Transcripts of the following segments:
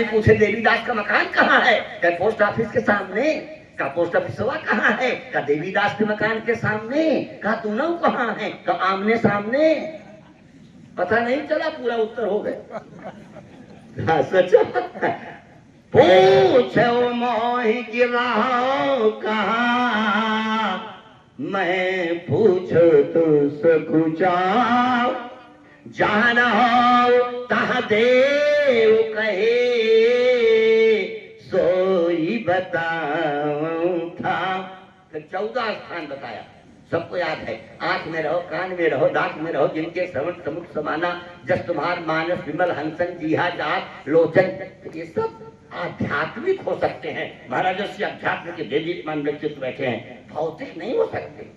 पूछे देवीदास का मकान कहाँ है? क्या पोस्ट ऑफिस के सामने? का पोस्ट ऑफिस हुआ कहाँ है? का देवीदास के मकान के सामने? का दोनों कहाँ है? का आमने सामने? पता नहीं चला, पूरा उत्तर हो गए। हाँ सच। पूछो मोहि गिराओ कहाँ, मैं पूछो तो सकुचाओ, जान हो तहाँ देव कहे, सोई बताऊं था। फिर 14 स्थान बताया, सबको याद है। आंख में रहो, कान में रहो, दांत में रहो, जिनके श्रवण समुख समाना, जस तुम्हार मानस विमल हंसन जीहा जात लोचन। ये सब आध्यात्मिक हो सकते हैं। महाराज से अध्यात्म के देदीमान व्यक्तित्व बैठे हैं, भौतिक नहीं हो सकते।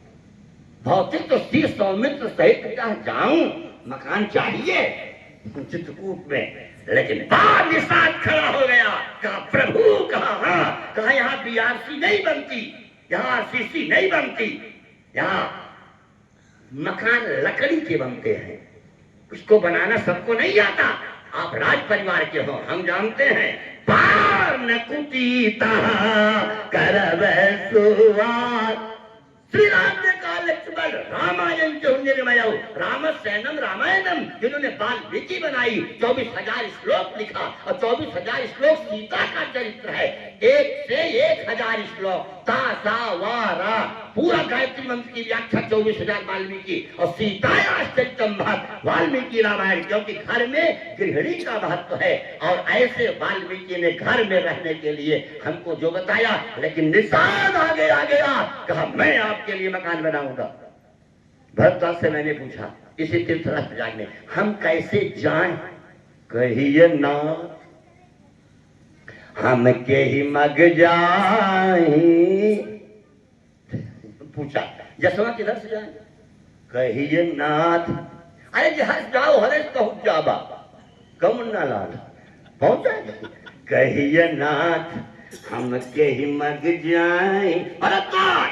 भौतिक तो श्री सौमित्र सहित जहाँ जाऊं, मकान चाहिए चित्रकूट में, लेकिन बार निषाद खड़ा हो गया। कहा प्रभु, कहा यहाँ बीआरसी नहीं बनती, यहाँ आरसीसी नहीं बनती, यहाँ मकान लकड़ी के बनते हैं। उसको बनाना सबको नहीं आता। आप राज परिवार के हो, हम जानते हैं। पार न कुटीता करब सुवार। श्री राम ने कहा लक्ष्मण रामायण जो निर्मय रामसेनम रामायणम, जिन्होंने वाल्मीकि बनाई, 24,000 श्लोक लिखा, और 24,000 श्लोक सीता का चरित्र है। 1 से 1,000 श्लोक, ता सा वा रा, पूरा गायत्री मंत्र की व्याख्या 24,000 वाल्मीकि, और सीता अष्टम वाल्मीकि रामायण। क्योंकि घर में गृहिणी का महत्व है, और ऐसे वाल्मीकि ने घर में रहने के लिए हमको जो बताया। लेकिन निषाद आगे आ गया, कहा मैं आपके लिए मकान बनाऊंगा। भरद्वाज से मैंने पूछा इसी तीर्थराज जाने, हम कैसे जाएं? कहिए ना, हम के ही मग जाए। पूछा जसवा किधर से जाए? कहिए नाथ। अरे जहां जाओ हरेश पहुंच जाबा, कमुन्ना लाल पहुंच जाए। कहिए नाथ, हम के ही मग जाए। भरद्वाज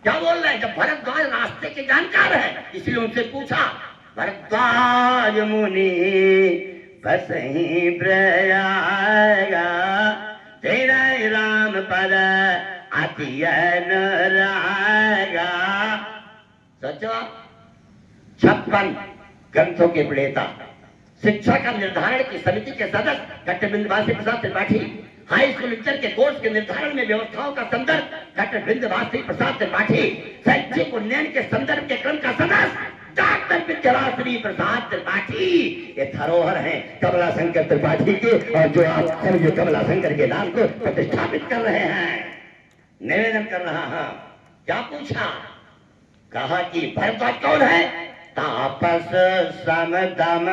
क्या बोल रहे हैं? जब भरद्वाज रास्ते के जानकार है, इसलिए उनसे पूछा। भरद्वाज मुनि बस ही प्रयागा, तेरा राम पद अति अनुरागा। सचो 56 ग्रंथों के प्रणेता, शिक्षा का निर्धारण की समिति के सदस्य doctor बिंदवासी Prasad Tripathi, high school lecture के कोर्स के निर्धारण में व्यवस्थाओं का संदर्भ डॉक्टर बिंदवासी प्रसाद त्रिपाठी, शैक्षिक उन्नयन के संदर्भ के क्रम का सदस्य डॉक्टर विद्याश्री प्रसाद त्रिपाठी। ये धरोहर हैं कमला शंकर त्रिपाठी के, और जो आप समझो कमला शंकर के नाम को प्रतिष्ठापित कर रहे हैं। निवेदन कर रहा हूं, क्या पूछा? कहा कि भरद्वाज कौन है? तापस समदम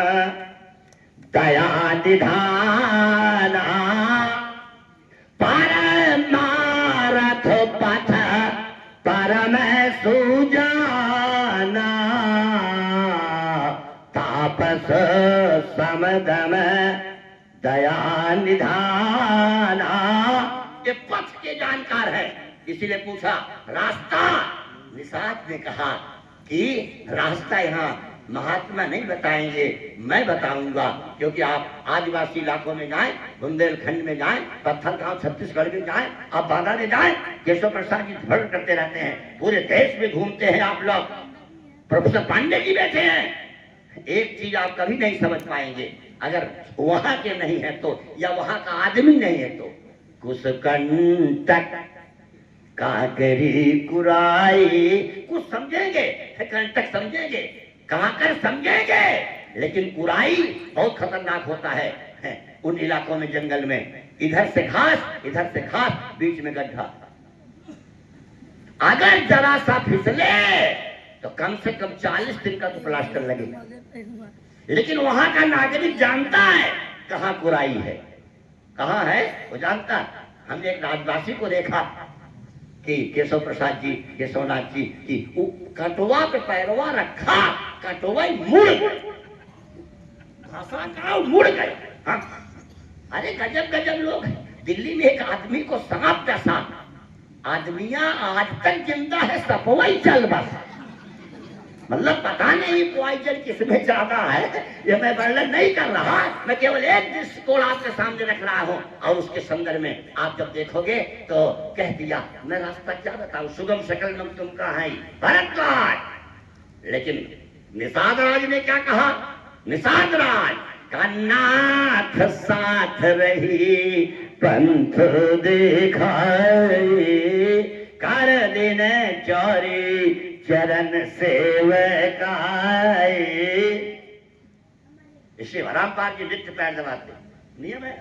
दया निधाना, परमारथ पथ परम सुजाना, तापस समदम दया निधाना। ये पथ के जानकार है, इसीलिए पूछा रास्ता। निषाद ने कहा कि रास्ता यहाँ महात्मा नहीं बताएंगे, मैं बताऊंगा। क्योंकि आप आदिवासी इलाकों में जाएं, बुंदेलखंड में जाएं, पत्थरगांव छत्तीसगढ़ में जाएं, आप बांदा में जाएं, केशव प्रसाद जी भ्रमण करते रहते हैं, पूरे देश में घूमते हैं आप लोग। प्रोफेसर पांडे जी बैठे हैं। एक चीज आप कभी नहीं समझ पाएंगे, अगर वहां के नहीं है तो, या वहां का आदमी नहीं है तो। कुशकंटक काकरी कुराई, कुछ समझेंगे, कंटक समझेंगे, काकर समझेंगे, लेकिन कुराई बहुत खतरनाक होता है। उन इलाकों में जंगल में इधर से घास, बीच में गड्ढा। अगर जरा सा फिसले तो कम से कम 40 दिन का तो प्लास्टर लगेगा। लेकिन वहां का नागरिक जानता है कहाँ कुराई है, कहाँ है वो जानता। हमने एक राजवासी को देखा कि केशव प्रसाद जी, केशवनाथ जी की कटवा पे पैरवा रखा, कटवा मुड़ गए। अरे गजब गजब लोग। दिल्ली में एक आदमी को सांप डसा, आदमिया आज तक जिंदा है, सपवाई चल बस। मतलब पता नहीं पॉइजन किसमें ज्यादा है, ये मैं वर्णन नहीं कर रहा, मैं केवल एक दृष्टिकोण आपके सामने रख रहा हूं। और उसके संदर्भ में आप जब देखोगे तो कह दिया, मैं रास्ता क्या बताऊं, सुगम सकल नम तुम का है भरद्वाज। लेकिन निषाद राज ने क्या कहा, निषाद राज का नाथ साथ रही पंथ दिखाए, कर दिन चौरी चरण सेवकाए। इससे रामपाल जी नित्य पैर दबाते, नियम है।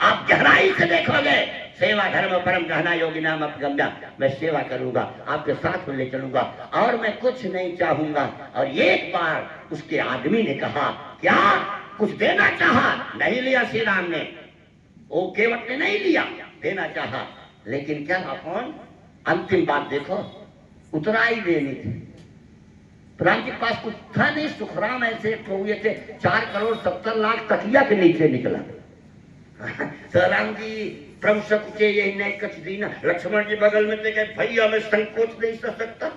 आप गहराई से देखोगे, सेवा धर्म परम गहना योगी नाम अपगम्या, मैं सेवा करूंगा, आपके साथ में ले चलूंगा और मैं कुछ नहीं चाहूंगा। और एक बार उसके आदमी ने कहा, क्या कुछ देना चाहा, नहीं लिया श्री राम ने, वो केवट ने नहीं लिया, देना चाहा, लेकिन क्या कौन, अंतिम बात देखो, उतराई देनी थी। राम के पास कुछ था नहीं, सुखराम ऐसे हुए थे, 4,70,00,000 तकिया के नीचे निकला। तो राम जी प्रभु से पूछे, यही नहीं कछ दीना, लक्ष्मण जी बगल में थे, भैया मैं संकोच नहीं कर सकता,